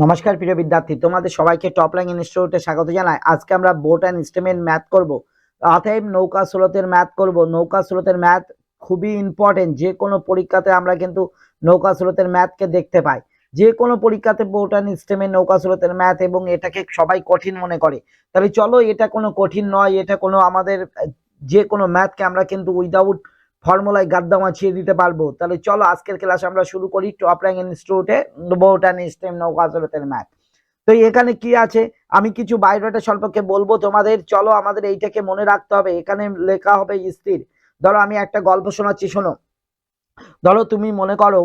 নমস্কার প্রিয় বিদ্যার্থী, তোমাদের সবাইকে টপ লাইন ইনস্টিটিউটে স্বাগত জানাই। আজকে আমরা বোট অ্যান্ড স্টেমের ম্যাথ করব, অতএব নৌকা স্রোতের ম্যাথ করব। নৌকা স্রোতের ম্যাথ খুবই ইম্পর্টেন্ট। যে কোনো পরীক্ষাতে আমরা কিন্তু নৌকা স্রোতের ম্যাথকে দেখতে পাই। যে কোনো পরীক্ষাতে বোট অ্যান্ড স্টেমের নৌকা স্রোতের ম্যাথ, এবং এটাকে সবাই কঠিন মনে করে। তবে চলো, এটা কোনো কঠিন নয়। এটা কোনো আমাদের যে কোনো ম্যাথকে আমরা কিন্তু উইদাউট ফর্মুলায় গাদ্দা মাছিয়ে দিতে পারবো। তাহলে চলো আজকের ক্লাস আমরা শুরু করি টপ র্যাঙ্ক ইনস্টিটিউটে বোট অ্যান্ড স্টেম নৌকা স্রোতের ম্যাথ। তো এখানে কি আছে, আমি কিছু বায়োডাটা সম্পর্কে বলবো তোমাদের। চলো, আমাদের এইটাকে মনে রাখতে হবে। এখানে লেখা হবে স্থির। ধরো আমি একটা গল্প শোনাচ্ছি, শোনো। ধরো তুমি মনে করো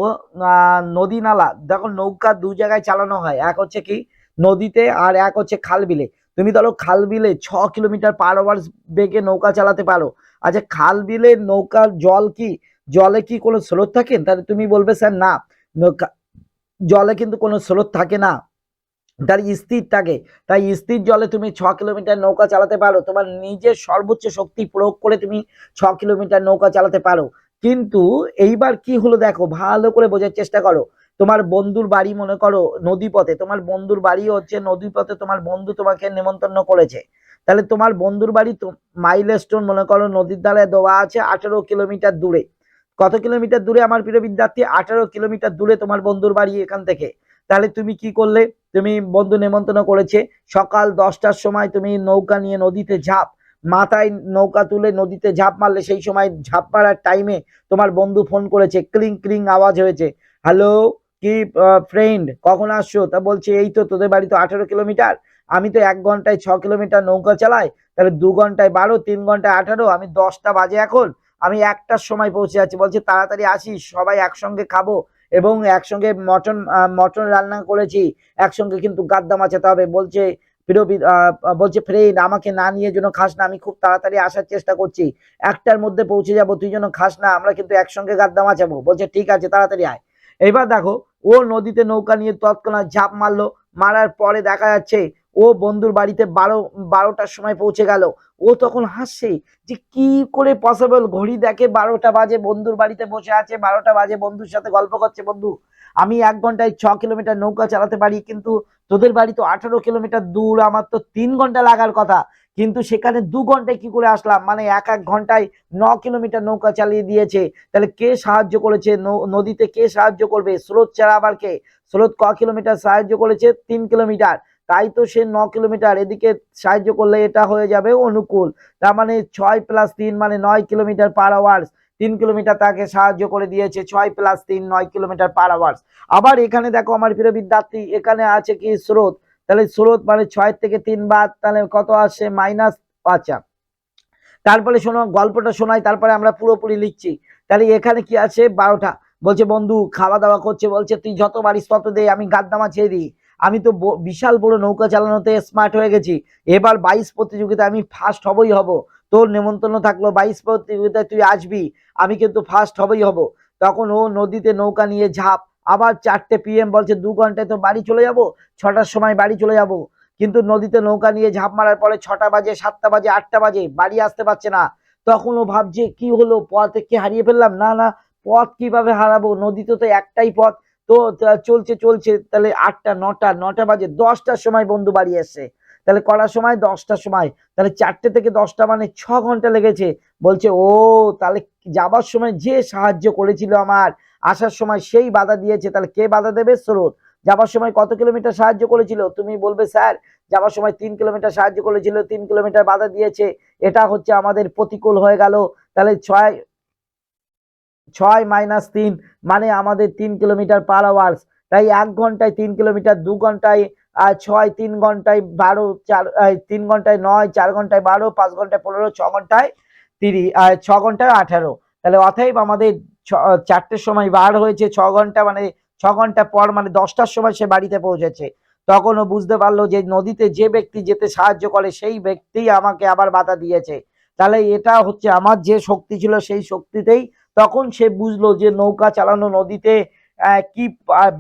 নদী নালা, দেখো নৌকা দু জায়গায় চালানো হয়। এক হচ্ছে কি নদীতে, আর এক হচ্ছে খাল বিলে। তুমি ধরো খাল বিলে 6 কিলোমিটার/আওয়ার বেগে নৌকা চালাতে পারো। আচ্ছা, খাল বিলে নৌকার জল কি, জলে কি কোনো স্রোত থাকে? তাহলে তুমি বলবে স্যার না, নৌকা জলে কিন্তু কোনো স্রোত থাকে না, তার স্থির থাকে। তাই স্থির জলে তুমি 6 কিলোমিটার নৌকা চালাতে পারো। তোমার নিজের সর্বোচ্চ শক্তি প্রয়োগ করে তুমি 6 কিলোমিটার নৌকা চালাতে পারো। কিন্তু এইবার কি হলো দেখো, ভালো করে বোঝার চেষ্টা করো। তোমার বন্ধুর বাড়ি মনে করো নদীপথে, তোমার বন্ধুর বাড়ি হচ্ছে নদীপথে, তোমার বন্ধু তোমাকে নেমন্তন্ন করেছে। তাহলে তোমার বন্ধুর বাড়ি মাইলস্টোন মনে করো নদীর ধারে দেওয়া আছে 18 কিলোমিটার দূরে। কত কিলোমিটার দূরে আমার প্রিয় বিদ্যার্থী? 18 কিলোমিটার দূরে তোমার বন্ধুর বাড়ি এখান থেকে। তাহলে তুমি কি করলে, তুমি বন্ধু নেমন্তন্ন করেছে, সকাল 10টার সময় তুমি নৌকা নিয়ে নদীতে ঝাঁপ, মাথায় নৌকা তুলে নদীতে ঝাঁপ মারলে, সেই সময় ঝাঁপ মারার টাইমে তোমার বন্ধু ফোন করেছে, ক্লিং ক্লিং আওয়াজ হয়েছে, হ্যালো কি ফ্রেন্ড কখন আসছো? তা বলছে এই তো, তোদের বাড়ি তো 18 কিলোমিটার, আমি তো 1 ঘন্টায় 6 কিলোমিটার নৌকা চালাই, তাহলে 2 ঘন্টায় 12, 3 ঘন্টায় 18, আমি 10টা বাজে এখন, আমি 1টার সময় পৌঁছে যাচ্ছি। বলছে তাড়াতাড়ি আসিস, সবাই একসঙ্গে খাবো, এবং একসঙ্গে মটন মটন রান্না করেছি, একসঙ্গে কিন্তু গাদ্দা মাচাতে হবে। বলছে বলছে ফ্রেন্ড, আমাকে না নিয়ে যেন খাস না, আমি খুব তাড়াতাড়ি আসার চেষ্টা করছি, 1টার মধ্যে পৌঁছে যাব, তুই যেন খাস না, আমরা কিন্তু একসঙ্গে গাদ্দা মাচাবো। বলছে ঠিক আছে, তাড়াতাড়ি আয়। এবার দেখো, ও নদীতে নৌকা নিয়ে তৎক্ষণাৎ ঝাঁপ মারলো। মারার পরে দেখা যাচ্ছে ও বন্ধুর বাড়িতে 12টার সময় পৌঁছে গেল। ও তখন হাসছে যে কি করে পসিবল, ঘড়ি দেখে 12টা বাজে, বন্ধুর বাড়িতে বসে আছে, 12টা বাজে, বন্ধুর সাথে গল্প করছে। বন্ধু, আমি 1 ঘন্টায় 6 কিলোমিটার নৌকা চালাতে পারি, কিন্তু তোদের বাড়ি তো 18 কিলোমিটার দূর, আমার তো 3 ঘন্টা লাগার কথা, কিন্তু সেখানে 2 ঘন্টায় কি করে আসলাম? মানে এক এক ঘন্টায় 9 কিলোমিটার নৌকা চালিয়ে দিয়েছে। তাহলে কে সাহায্য করেছে? নদীতে কে সাহায্য করবে? স্রোত ছাড়া আবার কে? স্রোত কিলোমিটার সাহায্য করেছে? 3 কিলোমিটার। তাই তো সে 9 কিলোমিটার এদিকে সাহায্য করলে এটা হয়ে যাবে অনুকূল। তার মানে 6+3 মানে 9 কিলোমিটার/আওয়ার। 3 কিলোমিটার তাকে সাহায্য করে দিয়েছে, 6+3 9 কিলোমিটার/আওয়ার। আবার এখানে দেখো আমার প্রিয় বিদ্যার্থী, এখানে আছে কি স্রোত। তাহলে স্রোত মানে 6 থেকে 3 বাদ, তাহলে কত আসে? মাইনাস। আচ্ছা, তারপরে শোনো, গল্পটা শোনাই, তারপরে আমরা পুরোপুরি লিখছি। তাহলে এখানে কি আছে? 12টা। বলছে বন্ধু খাওয়া দাওয়া করছে, বলছে তুই যত পারিস তত দে, আমি গাদ্দা মাছিয়ে দিই। আমি তো বিশাল বড় নৌকা চালানোতে স্মার্ট হয়ে গেছি, এবার 22 প্রতিযোগিতা আমি ফার্স্ট হবই হব। তোর নেমন্তন্ন থাকলো, 22 প্রতিযোগিতায় তুই আসবি, আমি কিন্তু ফার্স্ট হবই হব। তখন ও নদীতে নৌকা নিয়ে ঝাঁপ। আবার 4টে PM, বলছে 2 ঘন্টায় তো বাড়ি চলে যাব, 6টার সময় বাড়ি চলে যাব। কিন্তু নদীতে নৌকা নিয়ে ঝাঁপ মারার পরে 6টা বাজে, 7টা বাজে, 8টা বাজে, বাড়ি আসতে পারছে না। তখন ও ভাবছে কি হলো, পথ কি হারিয়ে ফেললাম? না না, পথ কিভাবে হারাবো, নদীতে তো একটাই পথ। তো চলছে চলছে, তাহলে 8টা, 9টা, 9টা বাজে, 10টার সময় বন্ধু বাড়ি এসছে। তাহলে কটার সময়? 10টার সময়। তাহলে 4টে থেকে 10টা মানে 6 ঘন্টা লেগেছে। বলছে ও, তাহলে যাবার সময় যে সাহায্য করেছিল আমার, আসার সময় সেই বাধা দিয়েছে। তাহলে কে বাধা দেবে? স্রোত। যাবার সময় কত কিলোমিটার সাহায্য করেছিল? তুমি বলবে স্যার যাবার সময় 3 কিলোমিটার সাহায্য করেছিল, 3 কিলোমিটার বাধা দিয়েছে, এটা হচ্ছে আমাদের প্রতিকূল হয়ে গেল। তাহলে 6 - 3 মানে আমাদের 3 কিলোমিটার/আওয়ার। তাই 1 ঘন্টায় 3 কিলোমিটার, 2 ঘন্টায় 6, 3 ঘন্টায় 12, 3 ঘন্টায় 9, 4 ঘন্টায় 12, 5 ঘন্টায় 15, 6 ঘন্টায় 30, 6 ঘন্টায় 18। তাহলে অতএব আমাদের 4টের সময় বার হয়েছে, 6 ঘন্টা মানে 6 ঘন্টা পর মানে 10টার সময় সে বাড়িতে পৌঁছেছে। তখন ও বুঝতে পারলো যে নদীতে যে ব্যক্তি যেতে সাহায্য করে সেই ব্যক্তি আমাকে আবার বাধা দিয়েছে। তাহলে এটা হচ্ছে আমার যে শক্তি ছিল সেই শক্তিতেই। তখন সে বুঝলো যে নৌকা চালানো নদীতে কি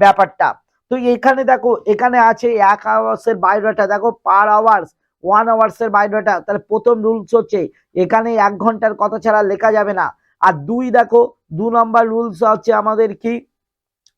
ব্যাপারটা। তো এখানে দেখো, এখানে আছে 1 আওয়ার্সের বায়োডাটা, দেখো পার আওয়ার্স 1 আওয়ার্সের বায়োডাটা। তাহলে প্রথম রুলস হচ্ছে এখানে 1 ঘন্টার কথা ছাড়া লেখা যাবে না। আর 2 দেখো, 2 নম্বর রুলস হচ্ছে আমাদের কি,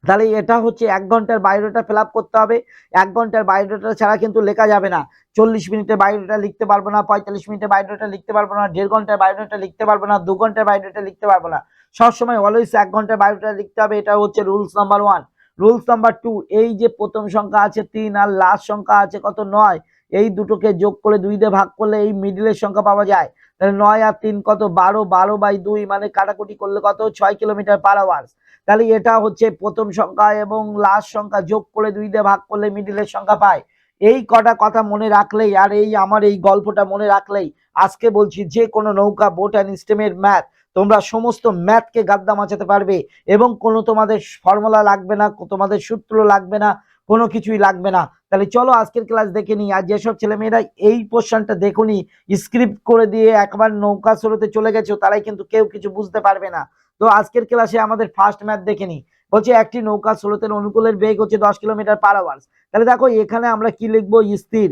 তাহলে এটা হচ্ছে 1 ঘন্টার বায়োডাটা ফিল আপ করতে হবে। 1 ঘন্টার বায়োডাটা ছাড়া কিন্তু লেখা যাবে না। 40 মিনিটের বায়োডাটা লিখতে পারবো না, 45 মিনিটের বায়োডাটা লিখতে পারবো না, 1.5 ঘন্টার বায়োডাটা লিখতে পারবো না, 2 ঘন্টার বায়োডাটা লিখতে পারবো না। সবসময় অলওয়েজ 1 ঘন্টার বায়োডাটা লিখতে হবে। এটা হচ্ছে রুলস নাম্বার 1। রুলস নাম্বার 2, এই যে প্রথম সংখ্যা আছে 3 আর লাস্ট সংখ্যা আছে কত 9, এই দুটোকে যোগ করে 2 দিয়ে ভাগ করলে এই মিডলের সংখ্যা পাওয়া যায়। তাহলে 9 আর 3 কত 12, 12/2 মানে কাটাকুটি করলে কত 6 কিলোমিটার পার আওয়ার। তাহলে এটা হচ্ছে প্রথম সংখ্যা এবং লাস্ট সংখ্যা যোগ করে 2 দিয়ে ভাগ করলে মিডিলের সংখ্যা পায়। এই কটা কথা মনে রাখলেই আর এই আমার এই গল্পটা মনে রাখলেই আজকে বলছি যে কোনো নৌকা, বোট অ্যান্ড স্টেমের ম্যাথ তোমরা সমস্ত ম্যাথকে গাদ্দা মাচাতে পারবে এবং কোনো তোমাদের ফর্মুলা লাগবে না, তোমাদের সূত্র লাগবে না, কোনো কিছুই লাগবে না। তাহলে চলো আজকের ক্লাস দেখে নিই। আর যেসব ছেলেমেয়েরা এই পোর্শনটা দেখুনি, স্ক্রিপ্ট করে দিয়ে একবার নৌকা স্রোতে চলে গেছো, তারাই কিন্তু কেউ কিছু বুঝতে পারবে না। তো আজকের ক্লাসে আমাদের ফার্স্ট ম্যাথ দেখে নিই। বলছে একটি নৌকা স্রোতের অনুকূলের বেগ হচ্ছে 10 কিলোমিটার পার আওয়ার। তাহলে দেখো এখানে আমরা কি লিখবো, স্থির।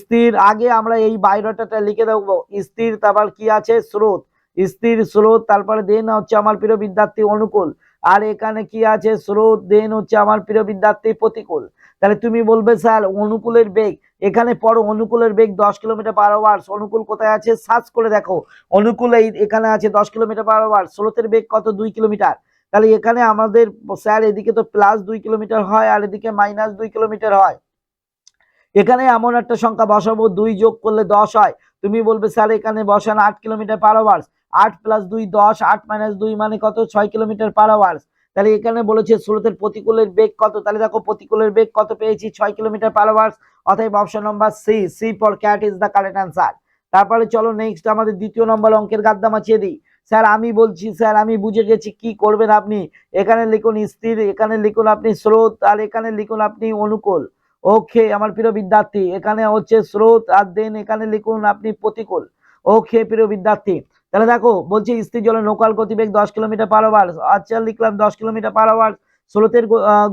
স্থির আগে আমরা এই বায়োডাটাটা লিখে দেবো, স্থির, তারপর কি আছে স্রোত, স্থির স্রোত, তারপরে দেন হচ্ছে আমার প্রিয় বিদ্যার্থী অনুকূল, আর এখানে কি আছে স্রোত, দেন হচ্ছে আমার প্রিয় বিদ্যার্থী প্রতিকূল। তাহলে তুমি বলবে স্যার অনুকূলের বেগ, এখানে পড়ো অনুকূলের বেগ 10 কিলোমিটার পার আওয়ার। অনুকূল কোথায় আছে সার্চ করে দেখো, অনুকূল এই এখানে আছে 10 কিলোমিটার পার আওয়ার। স্রোতের বেগ কত 2 কিলোমিটার। তাহলে এখানে আমাদের স্যার এদিকে তো +2 কিলোমিটার হয় আর এদিকে -2 কিলোমিটার হয়। এখানে এমন একটা সংখ্যা বসাবো 2 যোগ করলে 10 হয়। তুমি বলবে স্যার এখানে বসান 8 কিলোমিটার পার আওয়ার। 8 + 2 10, 8 - 2 মানে কত 6 কিলোমিটার পার আওয়ার। তাহলে এখানে বলেছে স্রোতের প্রতিকূলের বেগ কত। তাহলে দেখো প্রতিকূলের বেগ কত পেয়েছি 6 কিলোমিটার পার আওয়ার। অতএব option number C, C for cat is the correct answer. তারপরে চলো নেক্সট আমাদের দ্বিতীয় নম্বর অঙ্কের গাদ্দা মাছিয়ে দিই। স্যার আমি বলছি, স্যার আমি বুঝে গেছি কি করবেন আপনি। এখানে লিখুন স্থির, এখানে লিখুন আপনি স্রোত, আর এখানে লিখুন আপনি অনুকূল। ওকে আমার প্রিয় বিদ্যার্থী, এখানে হচ্ছে স্রোত আর দেন এখানে লিখুন আপনি প্রতিকূল। ওকে প্রিয় বিদ্যার্থী, তাহলে দেখো বলছি স্থির জলে নৌকার গতিবেগ 10 কিলোমিটার পার আওয়ার। আচ্ছা লিখলাম 10 কিলোমিটার পার আওয়ার। স্রোতের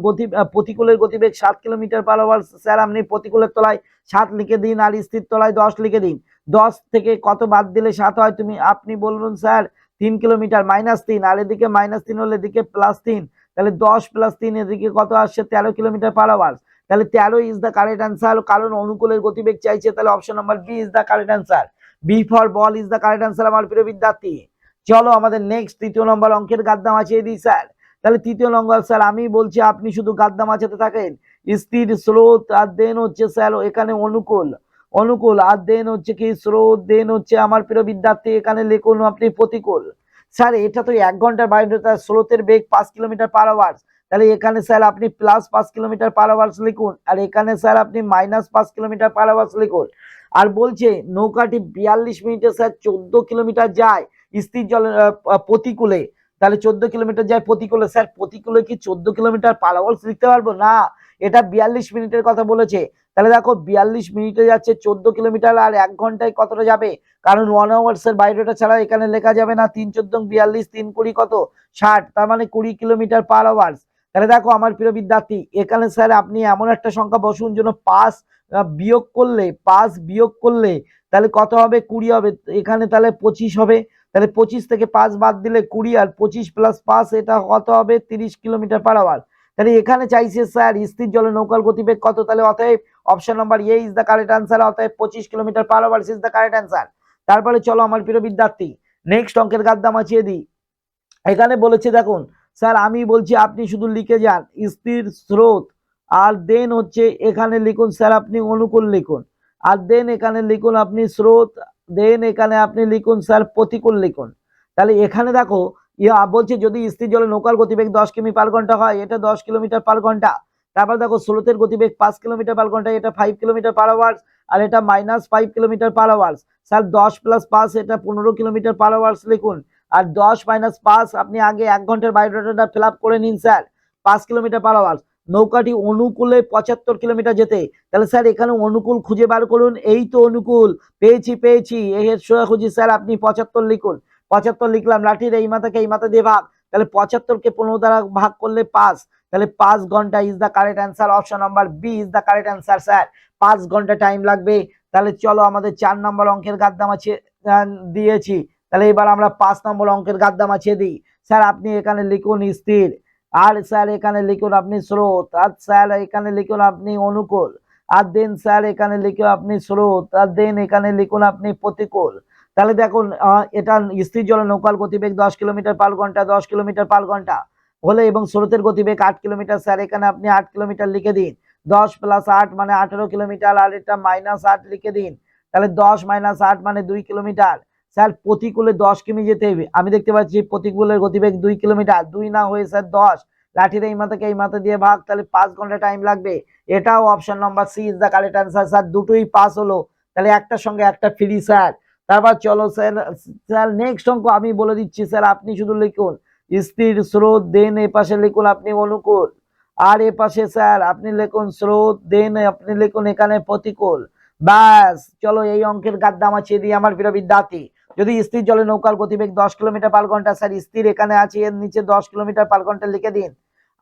গতি প্রতিকূলের গতিবেগ 7 কিলোমিটার পার আওয়ার। স্যার আপনি প্রতিকূলের তলায় 7 লিখে দিন আর স্থির তলায় 10 লিখে দিন। 10 থেকে কত বাদ দিলে 7 হয়, তুমি আপনি বলবেন স্যার 3 কিলোমিটার -3, আর এদিকে -3 হলে এদিকে +3, তাহলে 10 + 3 এদিকে কত আসছে 13 কিলোমিটার পার আওয়ার। তাহলে 13 ইজ দ্য কারেক্ট অ্যান্সার, কারণ অনুকূলের গতিবেগ চাইছে। তাহলে option number B is the correct answer. B for ball is the correct answer আমার প্রিয় বিদ্যার্থী। চলো আমাদের নেক্সট তৃতীয় নম্বর অঙ্কের গাদ্দা মাছিয়ে দিই স্যার। তাহলে তৃতীয় নম্বর স্যার আমি বলছি আপনি শুধু গাদ্দা মাছাতে থাকেন। স্থির স্রোত আর দেন হচ্ছে স্যার এখানে অনুকূল, অনুকূল আর দেন হচ্ছে কি স্রোত, দেন হচ্ছে আমার প্রিয় বিদ্যার্থী এখানে লিখুন আপনি প্রতিকূল। স্যার এটা তো 1 ঘন্টার বায়োডাটা, স্রোতের বেগ 5 কিলোমিটার পার আওয়ার। তাহলে এখানে স্যার আপনি +5 কিলোমিটার পার আওয়ার লিখুন, আর এখানে স্যার আপনি -5 কিলোমিটার পার আওয়ার লিখুন। আর বলছে নৌকাটি 42 মিনিটে স্যার 14 কিলোমিটার যায় স্থির জলের প্রতিকূলে। তাহলে 14 কিলোমিটার যায় প্রতিকূলে। স্যার প্রতিকূলে কি 14 কিলোমিটার পার আওয়ার লিখতে পারবো না, এটা 42 মিনিটের কথা বলেছে। তাহলে দেখো 42 মিনিটে যাচ্ছে 14 কিলোমিটার, আর 1 ঘন্টায় কতটা যাবে, কারণ 1 আওয়ার্স এর বায়োডাটা ছাড়া এখানে লেখা যাবে না। 3 14 42, 3 20 কত 60, তার মানে 20 কিলোমিটার পার আওয়ার। তাহলে দেখো আমার প্রিয় বিদ্যার্থী এখানে স্যার আপনি এমন একটা সংখ্যা বসুন যেন 5 বিয়োগ করলে, 5 বিয়োগ করলে তাহলে কত হবে 20 হবে, এখানে তাহলে 25 হবে। তাহলে 25 থেকে 5 বাদ দিলে 20, আর 25 + 5 এটা কত হবে 30 কিলোমিটার পার আওয়ার। তাহলে এখানে চাইছে স্যার স্থির জলে নৌকার গতিবেগ কত। তাহলে অতএব option number A is the correct answer. অতএব 25 kilometre per hour is the correct answer. তারপরে চলো আমার প্রিয় বিদ্যার্থী নেক্সট অঙ্কের গাদ্দা মাছিয়ে দিই। এখানে বলেছে দেখুন স্যার আমি বলছি আপনি শুধু লিখে যান স্থির স্রোত, আর দেন হচ্ছে এখানে লিখুন স্যার আপনি অনুকূল লিখুন, আর দেন এখানে লিখুন আপনি স্রোত, দেন এখানে আপনি লিখুন স্যার প্রতিকূল লিখুন। তাহলে এখানে দেখো বলছে যদি স্থির জলে নৌকার গতিবেগ 10 কিমি পার ঘন্টা হয়, এটা 10 কিলোমিটার পার ঘন্টা। তারপর দেখো স্রোতের গতিবেগ 5 কিলোমিটার পার ঘন্টা, এটা 5 কিলোমিটার পার আওয়ার, আর এটা -5 কিলোমিটার পার আওয়ার। স্যার 10 + 5 এটা 15 কিলোমিটার পার আওয়ার লিখুন, আর 10 - 5 আপনি আগে 1 ঘন্টার বায়োডাটাটা ফিল আপ করে নিন স্যার। 5 kilometre per hour. নৌকাটি অনুকূলে 75 কিলোমিটার যেতে। তাহলে স্যার এখানে অনুকূল খুঁজে বার করুন। এই তো অনুকূল, পেয়েছি পেয়েছি, এর সোজাসুজি স্যার আপনি 75 লিখুন। 75 লিখলাম, লাঠির এই মাথাকে এই মাথা দিয়ে ভাগ। তাহলে 75 কে 15 দ্বারা ভাগ করলে 5, তাহলে 5 ঘন্টা is the correct answer. Option number B is the correct answer sir. 5 ঘন্টা টাইম লাগবে। তাহলে চলো আমাদের 4 নম্বর অঙ্কের গাদ্দা মাছিয়ে দিয়েছি। তাহলে এবার আমরা 5 নম্বর অঙ্কের গাদ্দা মাছিয়ে দিই। স্যার আপনি এখানে লিখুন স্থির, আর স্যার এখানে লিখুন আপনি স্রোত, আর স্যার এখানে লিখুন আপনি অনুকূল, আর দেন স্যার এখানে লিখুন আপনি স্রোত, আর দেন এখানে লিখুন আপনি প্রতিকূল। তাহলে দেখুন এটা স্থির জলে নৌকার গতিবেগ 10 কিলোমিটার/ঘন্টা, 10 কিলোমিটার/ঘন্টা হলে এবং স্রোতের গতিবেগ 8 কিলোমিটার। স্যার এখানে আপনি 8 কিলোমিটার লিখে দিন। 10 + 8 মানে 18 কিলোমিটার, আর এটা -8 লিখে দিন। তাহলে 10 - 8 মানে 2 কিলোমিটার। স্যার প্রতিকূলে 10 কিমি যেতে হবে, আমি দেখতে পাচ্ছি প্রতিকূলের গতিবেগ 2 কিলোমিটার, 2 না হয়ে স্যার 10, লাঠির এই মাথাকে এই মাথা দিয়ে ভাগ, তাহলে 5 ঘন্টা টাইম লাগবে। এটাও option number C is the correct answer. Sir দুটোই পাস হলো, তাহলে একটার সঙ্গে একটা ফ্রি স্যার। তারপর চলো স্যার, স্যার নেক্সট অঙ্ক আমি বলে দিচ্ছি স্যার, আপনি শুধু লিখুন স্থির স্রোত, দেন এ পাশে লিখুন আপনি অনুকূল, আর এ পাশে স্যার আপনি লিখুন স্রোত, দেন আপনি লিখুন এখানে প্রতিকূল। ব্যাস চলো এই অঙ্কের গাদ্দা মাছিয়ে দিয়ে আমার প্রিয় বিদ্যার্থী, যদি স্থির জলে নৌকার গতিবেগ 10 কিলোমিটার/ঘন্টা, স্যার স্থির এখানে আছে, এর নিচে 10 কিলোমিটার/ঘন্টা লিখে দিন।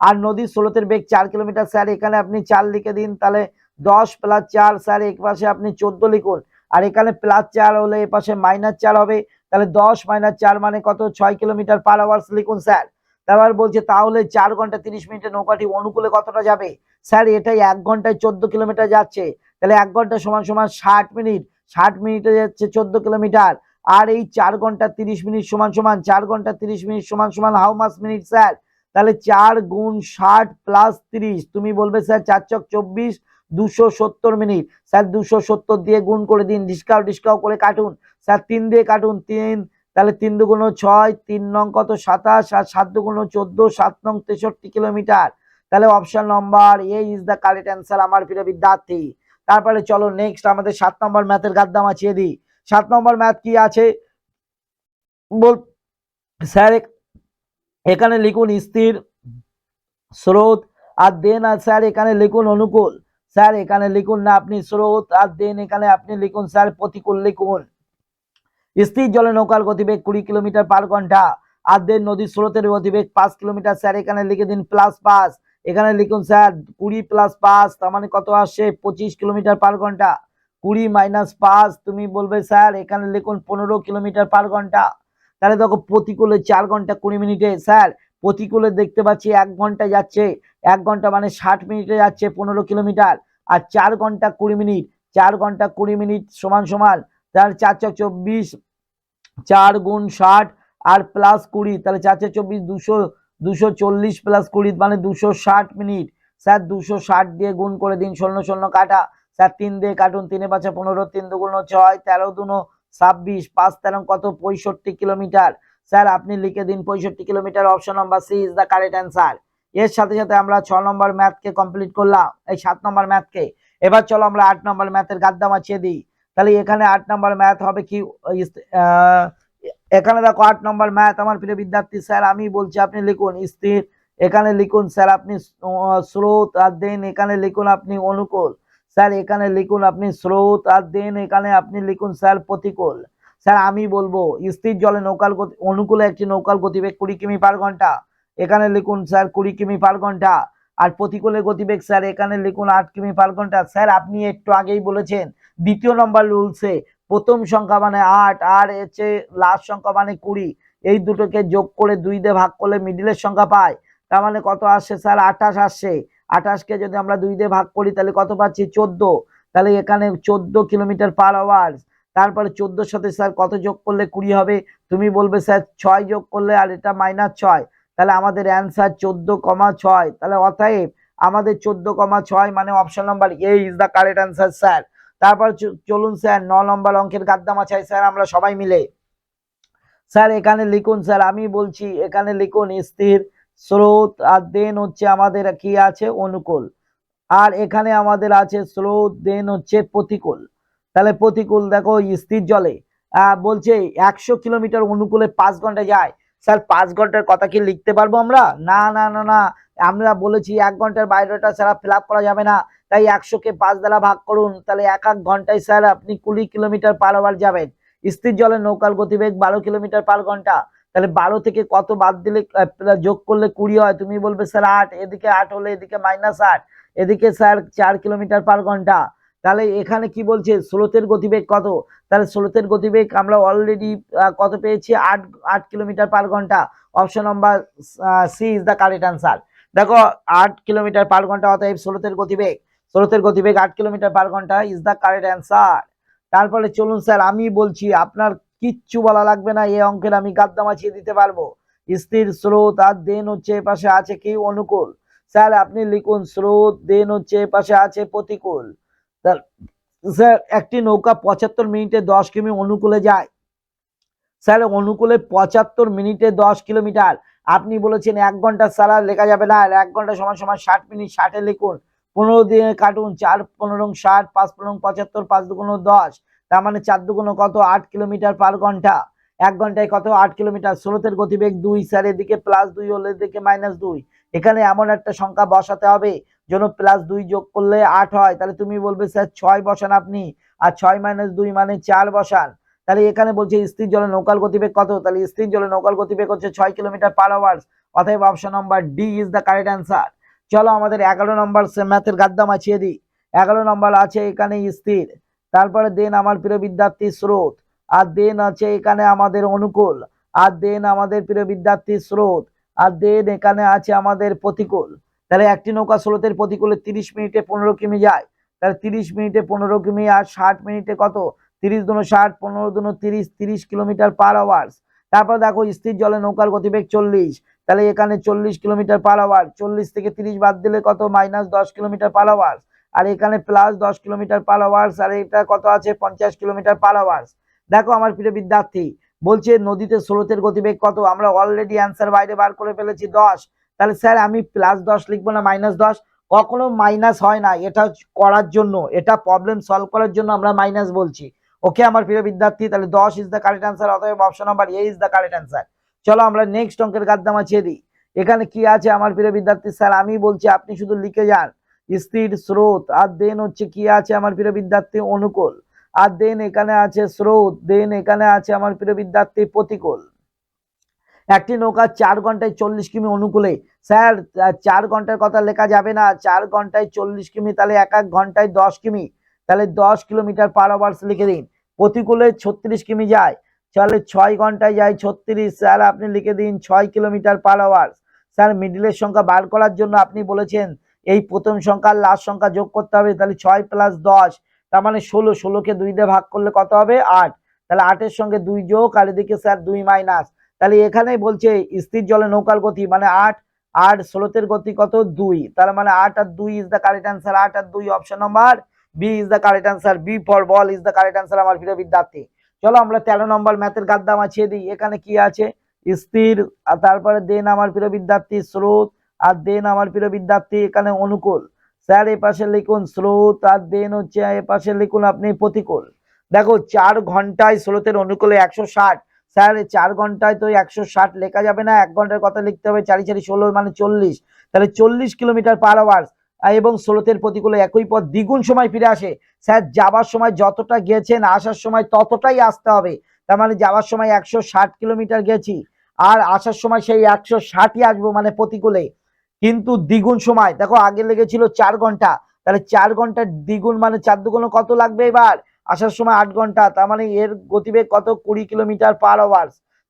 আর নদীর স্রোতের বেগ 4 কিলোমিটার, স্যার এখানে আপনি 4 লিখে দিন। তাহলে 10 + 4 স্যার এক পাশে আপনি 14 লিখুন, আর এখানে +4 হলে এ পাশে -4 হবে। তাহলে 10 - 4 মানে কত? 6 কিলোমিটার/আওয়ার লিখুন স্যার। তারপর বলছে তাহলে 4 ঘন্টা 30 মিনিটে নৌকাটি অনুকূলে কতটা যাবে? স্যার এটাই 1 ঘন্টায় 14 কিলোমিটার যাচ্ছে, তাহলে 1 ঘন্টা সমান সমান 60 মিনিট, 60 মিনিটে যাচ্ছে 14 কিলোমিটার। আর এই 4 ঘন্টা 30 মিনিট সমান সমান 4 ঘন্টা 30 মিনিট সমান সমান হাউ মাস মিনিট স্যার? তাহলে 4 গুণ 60 প্লাস 30, তুমি বলবে স্যার 4 × 24, 270 মিনিট। স্যার 270 দিয়ে গুণ করে দিন, ডিসকাউ ডিসকাউ করে কাটুন স্যার, 3 দিয়ে কাটুন, 3, তাহলে 3 দুগুণ 6, 3 নং কত 27, আর 7 দুগুণ 14, 7 নং 63 কিলোমিটার। তাহলে option number A is the correct answer আমার প্রিয় বিদ্যার্থী। তারপরে চলো নেক্সট আমাদের 7 নম্বর ম্যাথের গাদ্দা মাছিয়ে দিই। 7 নম্বর ম্যাথ কি আছে বল স্যার, এখানে লিখুন স্থির স্রোত, আর দেন আর স্যার এখানে লিখুন অনুকূল। স্যার এখানে লিখুন না আপনি স্রোত, আর দেন এখানে আপনি লিখুন স্যার প্রতিকূল লিখুন। স্থির জলে নৌকার গতিবেগ 20 কিলোমিটার/ঘন্টা, আর দেন নদীর স্রোতের গতিবেগ 5 কিলোমিটার। স্যার এখানে লিখে দিন +5, এখানে লিখুন স্যার 20 + 5 তার মানে কত আসছে? 25 কিলোমিটার/ঘন্টা। 20 - 5 তুমি বলবে স্যার এখানে লিখুন 15 কিলোমিটার/ঘন্টা। তাহলে দেখো প্রতিকূলে 4 ঘন্টা 20 মিনিটে, স্যার প্রতিকূলে দেখতে পাচ্ছি 1 ঘন্টা যাচ্ছে, 1 ঘন্টা মানে 60 মিনিটে যাচ্ছে 15 কিলোমিটার, আর 4 ঘন্টা 20 মিনিট, 4 ঘন্টা 20 মিনিট সমান সমান, তার 4 × 24, 4 গুণ 60 আর প্লাস 20, তাহলে 4 × 24 240 প্লাস 20 মানে 260 মিনিট। স্যার 260 দিয়ে গুণ করে দিন, 0 0 কাটা, স্যার 3 দিয়ে কাটুন, 3 এ 5 15, 3 দুগুণ 6, 13 দুগুণ 26, 5 13 কত? 65 কিলোমিটার। স্যার আপনি লিখে দিন 65 kilometre, option number C is the correct answer. এর সাথে সাথে আমরা 6 নম্বর ম্যাথকে কমপ্লিট করলাম, এই 7 নম্বর ম্যাথকে। এবার চলো আমরা 8 নম্বর ম্যাথের গাদ্দা মাছিয়ে দিই। তাহলে এখানে 8 নম্বর ম্যাথ হবে কি, এখানে দেখো 8 নম্বর ম্যাথ আমার প্রিয় বিদ্যার্থী, স্যার আমি বলছি আপনি লিখুন স্থির, এখানে লিখুন স্যার আপনি স্রোত, আর দেন এখানে লিখুন আপনি অনুকূল। স্যার এখানে লিখুন আপনি স্রোত, আর দেন এখানে আপনি লিখুন স্যার প্রতিকূল। স্যার আমি বলবো স্থির জলে নৌকার অনুকূলে একটি নৌকার গতিবেগ 20 কিমি/ঘন্টা, এখানে লিখুন স্যার 20 কিমি/ঘন্টা। আর প্রতিকূলের গতিবেগ স্যার এখানে লিখুন 8 কিমি/ঘন্টা। স্যার আপনি একটু আগেই বলেছেন দ্বিতীয় নম্বর রুলসে প্রথম সংখ্যা মানে 8, আর হচ্ছে লাস্ট সংখ্যা মানে 20, এই দুটোকে যোগ করে 2 দিয়ে ভাগ করলে মিডিলের সংখ্যা পাই, তার মানে কত আসছে স্যার? 28 আসছে। 28 কে যদি আমরা 2 দিয়ে ভাগ করি তাহলে কত পাচ্ছি? 14। তাহলে এখানে 14 কিলোমিটার/আওয়ার। তারপরে 14 সাথে স্যার কত যোগ করলে 20 হবে? তুমি বলবে স্যার 6 যোগ করলে, আর এটা -6, তাহলে আমাদের অ্যান্সার 14,6। তাহলে অতএব আমাদের 14,6 মানে option number A is the correct answer sir. তারপর চলুন স্যার 9 নম্বর অঙ্কের গাদ্দা মাছাই স্যার আমরা সবাই মিলে। স্যার এখানে লিখুন স্যার আমি বলছি, এখানে লিখুন স্থির স্রোত, আর দেন হচ্ছে আমাদের কি আছে? অনুকূল। আর এখানে আমাদের আছে স্রোত, দেন হচ্ছে প্রতিকূল। তাহলে প্রতিকূল দেখো স্থির জলে বলছে 100 কিলোমিটার অনুকূলে 5 ঘন্টা যায়। স্যার 5 ঘন্টার কথা কি লিখতে পারবো আমরা? না না না না, আমরা বলেছি 1 ঘন্টার বাইরেটা ছাড়া ফিল আপ করা যাবে না, তাই 100কে 5 দ্বারা ভাগ করুন, তাহলে 1 ঘন্টায় স্যার আপনি 20 কিলোমিটার/আওয়ার যাবেন। স্থির জলে নৌকার গতিবেগ 12 কিলোমিটার/ঘন্টা, তাহলে 12 থেকে কত বাদ দিলে যোগ করলে 20 হয়? তুমি বলবে স্যার 8, এদিকে 8 হলে এদিকে -8, এদিকে স্যার 4 কিলোমিটার/ঘন্টা। তাহলে এখানে কি বলছে স্রোতের গতিবেগ কত, তাহলে স্রোতের গতিবেগ আমরা অলরেডি কত পেয়েছি 8 কিলোমিটার পার ঘন্টা। Option number C is the correct answer. দেখো 8 কিলোমিটার পার ঘন্টা, অতএব স্রোতের গতিবেগ 8 কিলোমিটার পার ঘন্টা ইজ দ্য কারেক্ট অ্যান্সার। তারপরে চলুন স্যার আমি বলছি, আপনার কিচ্ছু বলা লাগবে না, এই অঙ্কের আমি গাদ্দা মাছিয়ে দিতে পারবো। স্থির স্রোত আর দেন হচ্ছে এপাশে আছে কি অনুকূল। স্যার আপনি লিখুন স্রোত, দেন হচ্ছে এপাশে আছে প্রতিকূল। স্যার একটি নৌকা 75 মিনিটে 10 কিমি অনুকূলে যায়। স্যার অনুকূলে 75 মিনিটে 10 কিলোমিটার, আপনি বলেছেন 1 ঘন্টা, স্যার আর লেখা যাবে না, 1 ঘন্টা সমান সমান 60 মিনিট, 60 লিখুন, 15 দিয়ে কাটুন, 4 15 60, 5 15 75, 5 দুগুণ 10, তার মানে 4 দুগুণ কত 8 কিলোমিটার পার ঘন্টা। 1 ঘন্টায় কত 8 কিলোমিটার। স্রোতের গতিবেগ 2, স্যার এদিকে +2 হলে এদিকে -2, এখানে এমন একটা সংখ্যা বসাতে হবে যেন +2 যোগ করলে 8 হয়। তাহলে তুমি বলবে স্যার 6 বসান আপনি, আর 6 - 2 মানে 4 বসান। তাহলে এখানে বলছে স্থির জলে নৌকার গতিবেগ কত, তাহলে স্থির জলে নৌকার গতিবেগ হচ্ছে 6 কিলোমিটার পার আওয়ার। অতএব option number D is the correct answer. চলো আমাদের 11 নম্বর ম্যাথের গাদ্দা মাছিয়ে দিই। 11 নম্বর আছে এখানে স্থির, তারপরে দেন আমার প্রিয় বিদ্যার্থী স্রোত, আর দেন আছে এখানে আমাদের অনুকূল, আর দেন আমাদের প্রিয় বিদ্যার্থী স্রোত, আর দেন এখানে আছে আমাদের প্রতিকূল। তাহলে একটি নৌকা স্রোতের প্রতিকূলে 30 মিনিটে 15 কিমি যায়। তাহলে 30 মিনিটে 15 কিমি আর 60 মিনিটে কত, 30 দুনো 60, 15 দুনো 30, 30 কিলোমিটার পার আওয়ার। তারপর দেখো স্থির জলে নৌকার গতিবেগ 40, তাহলে এখানে 40 কিলোমিটার পার আওয়ার, 40 থেকে 30 বাদ দিলে কত -10 কিলোমিটার পার আওয়ার, আর এখানে +10 কিলোমিটার পার আওয়ার, আর এটা কত আছে 50 কিলোমিটার পার আওয়ার। দেখো আমার প্রিয় বিদ্যার্থী বলছে নদীতে স্রোতের গতিবেগ কত, আমরা অলরেডি অ্যান্সার বাইরে বার করে ফেলেছি 10। তাহলে স্যার আমি +10 লিখবো না -10? কখনো মাইনাস হয় না, এটা করার জন্য, এটা প্রবলেম সলভ করার জন্য আমরা মাইনাস বলছি। ওকে আমার প্রিয় বিদ্যার্থী, তাহলে 10 ইজ দ্য কারেক্ট অ্যান্সার, অতএব option number A is the correct answer. চলো আমরা নেক্সট অঙ্কের গাদ্দা মাছিয়ে দিই। এখানে কি আছে আমার প্রিয় বিদ্যার্থী, স্যার আমি বলছি আপনি শুধু লিখে যান। স্থির স্রোত, আর দেন হচ্ছে কি আছে আমার প্রিয় বিদ্যার্থী অনুকূল, আর দেন এখানে আছে স্রোত, দেন এখানে আছে আমার প্রিয় বিদ্যার্থী প্রতিকূল। একটি নৌকা 4 ঘন্টায় 40 কিমি অনুকূলে। স্যার 4 ঘন্টার কথা লেখা যাবে না, 4 ঘন্টায় 40 কিমি, তাহলে এক এক ঘন্টায় 10 কিমি, তাহলে 10 কিলোমিটার পার আওয়ার লিখে দিন। প্রতিকূলে 36 কিমি যায়, তাহলে 6 ঘন্টায় যায় 36, স্যার আপনি লিখে দিন 6 কিলোমিটার পার আওয়ার। স্যার মিডিলের সংখ্যা বার করার জন্য আপনি বলেছেন এই প্রথম সংখ্যা আর লাস্ট সংখ্যা যোগ করতে হবে, তাহলে 6 + 10, তার মানে 16, 16কে 2 দিয়ে ভাগ করলে কত হবে 8, তাহলে 8 এর সঙ্গে 2 যোগ, আর এদিকে স্যার 2 মাইনাস। তাহলে এখানে বলছে স্থির জলে নৌকার গতি মানে 8, আর স্রোতের গতি কত 2, তার মানে 8 আর 2 ইজ দ্য কারেক্ট অ্যান্সার। 8 আর 2 option number B is the correct answer. B for ball is the correct answer আমার প্রিয় বিদ্যার্থী। চলো আমরা 13 নম্বর ম্যাথের গাদ্দা মাছিয়ে দিই। এখানে কি আছে স্থির, আর তারপরে দেন আমার প্রিয় বিদ্যার্থী স্রোত, আর দেন আমার প্রিয় বিদ্যার্থী এখানে অনুকূল। স্যার এ পাশে লিখুন স্রোত, আর দেন হচ্ছে এ পাশে লিখুন আপনি প্রতিকূল। দেখো 4 ঘন্টায় স্রোতের অনুকূলে 160, স্যার 4 ঘন্টায় তো 160 লেখা যাবে না, 1 ঘন্টার কথা লিখতে হবে, 4 4 16 মানে 40, তাহলে 40 কিলোমিটার পার আওয়ার, এবং স্রোতের প্রতিকূলে একই পথ দ্বিগুণ সময় ফিরে আসে। স্যার যাবার সময় যতটা গেছেন আসার সময় ততটাই আসতে হবে, তার মানে যাবার সময় 160 কিলোমিটার গেছি, আর আসার সময় সেই 160ই আসবো মানে প্রতিকূলে, কিন্তু দ্বিগুণ সময়। দেখো আগে লেগেছিল 4 ঘন্টা, তাহলে 4 ঘন্টার দ্বিগুণ মানে 4 দুগুণ কত লাগবে, এবার আসার সময় 8 ঘন্টা, তার মানে এর গতিবেগ কত 20 কিলোমিটার পার আওয়ার।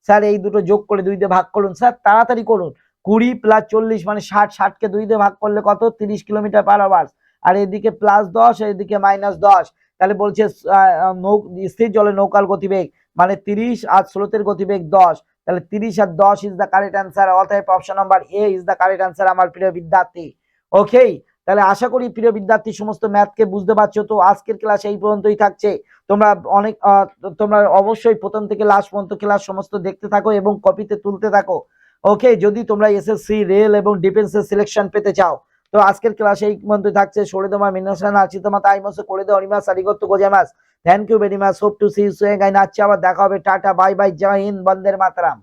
স্যার এই দুটো যোগ করে 2 দিয়ে ভাগ করুন, স্যার তাড়াতাড়ি করুন, 20 + 40 মানে 60, 60কে 2 দিয়ে ভাগ করলে কত 30 কিলোমিটার পার আওয়ার, আর এদিকে +10 এদিকে -10, তাহলে বলছে স্থির জলে নৌকার গতিবেগ মানে 30, আর স্রোতের গতিবেগ 10, তাহলে 30 আর 10 ইজ দ্য কারেক্ট অ্যান্সার, অতএব option number A is the correct answer আমার প্রিয় বিদ্যার্থী। ওকে, তাহলে আশা করি প্রিয় বিদ্যার্থী সমস্ত ম্যাথকে বুঝতে পারছো। তো আজকের ক্লাস এই পর্যন্তই থাকছে। তোমরা অনেক তোমরা অবশ্যই প্রথম থেকে লাস্ট পর্যন্ত ক্লাস সমস্ত দেখতে থাকো এবং কপিতে তুলতে থাকো। ওকে, যদি তোমরা এসএসসি রেল এবং ডিফেন্সের সিলেকশন পেতে চাও, তো আজকের ক্লাস এই পর্যন্তই থাকছে। সরে তোমার মিনাসান আছি তোমার তাই মতো করে দাও অনিমাস আরিগত গোজামাস। Thank you very much, hope to see you soon. আচ্ছা আবার দেখা হবে, টাটা বাই বাই, জয় হিন্দ, বন্দের মাতরম।